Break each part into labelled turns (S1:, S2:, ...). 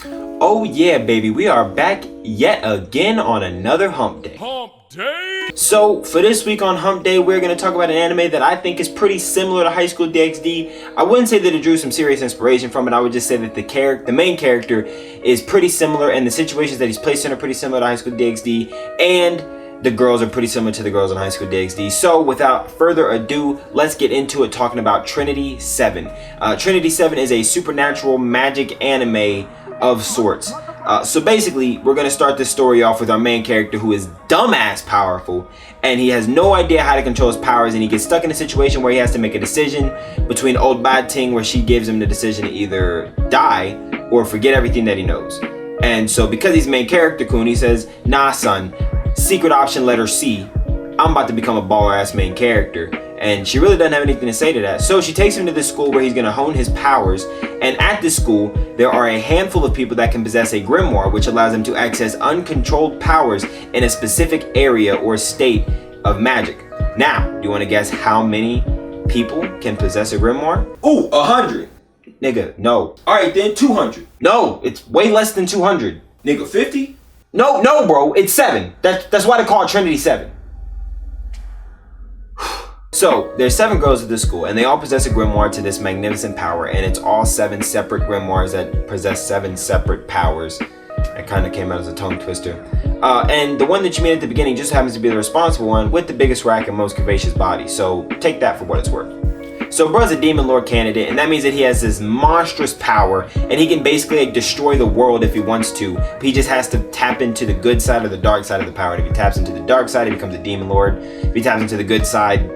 S1: Oh yeah, baby, we are back yet again on another hump day.
S2: Hump day!
S1: So for this week on Hump Day, we're going to talk about an anime that I think is pretty similar to High School DxD. I wouldn't say that it drew some serious inspiration from it. I would just say that the main character is pretty similar, and the situations that he's placed in are pretty similar to High School DxD, and the girls are pretty similar to the girls in High School DxD. So without further ado, let's get into it talking about Trinity 7. Trinity 7 is a supernatural magic anime of sorts. So basically, we're going to start this story off with our main character who is dumbass powerful, and he has no idea how to control his powers, and he gets stuck in a situation where he has to make a decision between old bad Ting, where she gives him the decision to either die or forget everything that he knows. And so because he's main character Kun, he says, nah son, secret option letter C, I'm about to become a baller ass main character. And she really doesn't have anything to say to that. So she takes him to this school where he's going to hone his powers. And at this school, there are a handful of people that can possess a grimoire, which allows them to access uncontrolled powers in a specific area or state of magic. Now, do you want to guess how many people can possess a grimoire? Ooh, 100. Nigga, no. All right, then 200. No, it's way less than 200. Nigga, 50? No, bro, it's 7. That's why they call it Trinity 7. So, there's 7 girls at this school, and they all possess a grimoire to this magnificent power, and it's all 7 separate grimoires that possess 7 separate powers. That kind of came out as a tongue twister. And the one that you meet at the beginning just happens to be the responsible one with the biggest rack and most curvaceous body, so take that for what it's worth. So bro's a demon lord candidate, and that means that he has this monstrous power, and he can basically destroy the world if he wants to. He just has to tap into the good side or the dark side of the power. And if he taps into the dark side, he becomes a demon lord. If he taps into the good side,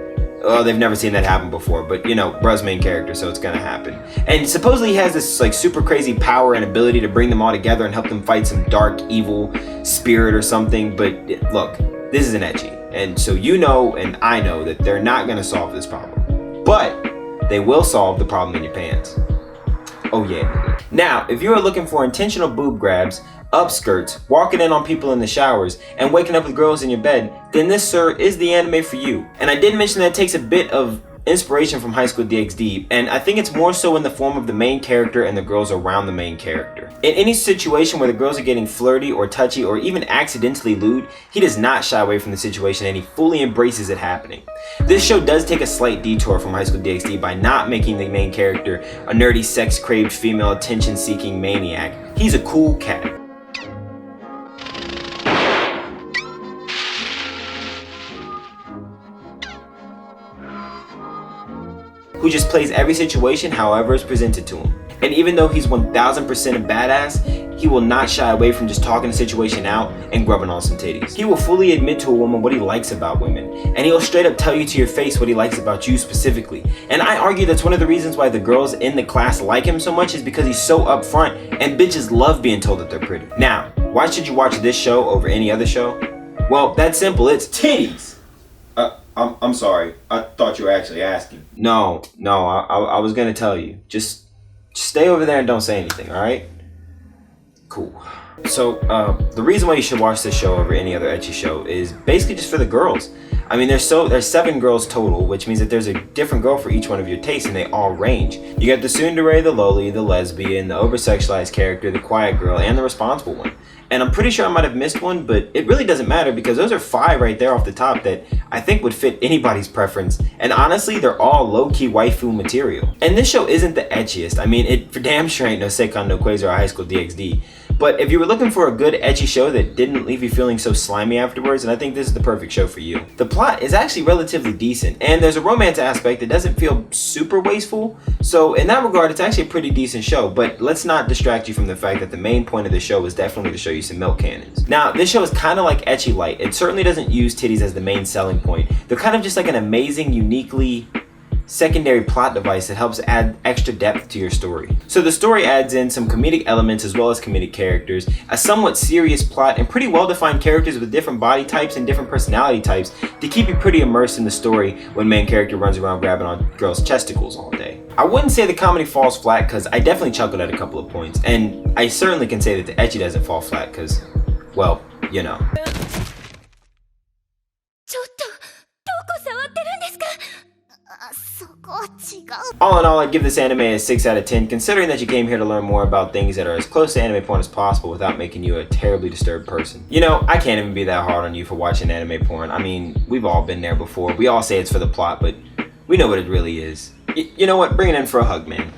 S1: oh, they've never seen that happen before, but you know, bruh's main character, so it's gonna happen. And supposedly he has this like super crazy power and ability to bring them all together and help them fight some dark, evil spirit or something. But look, this is an ecchi, and so you know and I know that they're not gonna solve this problem, but they will solve the problem in your pants. Oh yeah. Now, if you are looking for intentional boob grabs, upskirts, walking in on people in the showers, and waking up with girls in your bed, then this, sir, is the anime for you. And I did mention that it takes a bit of inspiration from High School DxD, and I think it's more so in the form of the main character and the girls around the main character. In any situation where the girls are getting flirty or touchy or even accidentally lewd, he does not shy away from the situation, and he fully embraces it happening. This show does take a slight detour from High School DxD by not making the main character a nerdy, sex-craved, female attention-seeking maniac. He's a cool cat. Who just plays every situation however it's presented to him. And even though he's 1000% a badass, he will not shy away from just talking the situation out and grubbing on some titties. He will fully admit to a woman what he likes about women, and he'll straight up tell you to your face what he likes about you specifically. And I argue that's one of the reasons why the girls in the class like him so much, is because he's so upfront, and bitches love being told that they're pretty. Now, why should you watch this show over any other show? Well, that's simple, it's titties. I'm sorry. I thought you were actually asking. No, I was gonna tell you. Just stay over there and don't say anything, alright? Cool. So, the reason why you should watch this show over any other ecchi show is basically just for the girls. I mean, there's 7 girls total, which means that there's a different girl for each one of your tastes, and they all range. You got the tsundere, the loli, the lesbian, the over-sexualized character, the quiet girl, and the responsible one. And I'm pretty sure I might have missed one, but it really doesn't matter because those are 5 right there off the top that I think would fit anybody's preference. And honestly, they're all low-key waifu material. And this show isn't the ecchiest. I mean, it for damn sure ain't no Seikon no Quasar or High School DxD. But if you were looking for a good ecchi show that didn't leave you feeling so slimy afterwards, then I think this is the perfect show for you. The plot is actually relatively decent, and there's a romance aspect that doesn't feel super wasteful. So in that regard, it's actually a pretty decent show, but let's not distract you from the fact that the main point of the show is definitely to show you some milk cannons. Now, this show is kind of like ecchi light. It certainly doesn't use titties as the main selling point. They're kind of just like an amazing, uniquely secondary plot device that helps add extra depth to your story. So the story adds in some comedic elements as well as comedic characters, a somewhat serious plot, and pretty well-defined characters with different body types and different personality types to keep you pretty immersed in the story when main character runs around grabbing on girls' chesticles all day. I wouldn't say the comedy falls flat because I definitely chuckled at a couple of points, and I certainly can say that the ecchi doesn't fall flat because, well, you know. All in all, I'd give this anime a 6 out of 10, considering that you came here to learn more about things that are as close to anime porn as possible without making you a terribly disturbed person. You know, I can't even be that hard on you for watching anime porn. I mean, we've all been there before. We all say it's for the plot, but we know what it really is. You know what? Bring it in for a hug, man.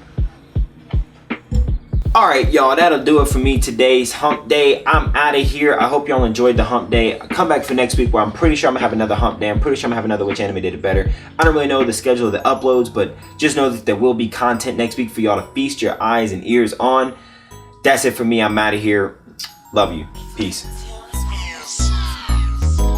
S1: Alright, y'all, that'll do it for me today's hump day. I'm out of here. I hope y'all enjoyed the hump day. Come back for next week where I'm pretty sure I'm gonna have another hump day. I'm pretty sure I'm gonna have another which anime did it better. I don't really know the schedule of the uploads, but just know that there will be content next week for y'all to feast your eyes and ears on. That's it for me. I'm out of here. Love you. Peace.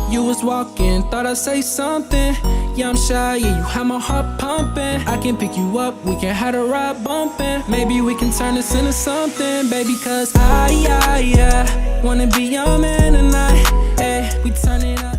S2: You was walking, thought I'd say something. Yeah, I'm shy, yeah, you have my heart pumping. I can pick you up, we can have a ride bumping. Maybe we can turn this into something, baby, cause I wanna be your man tonight. Hey, we turn it up.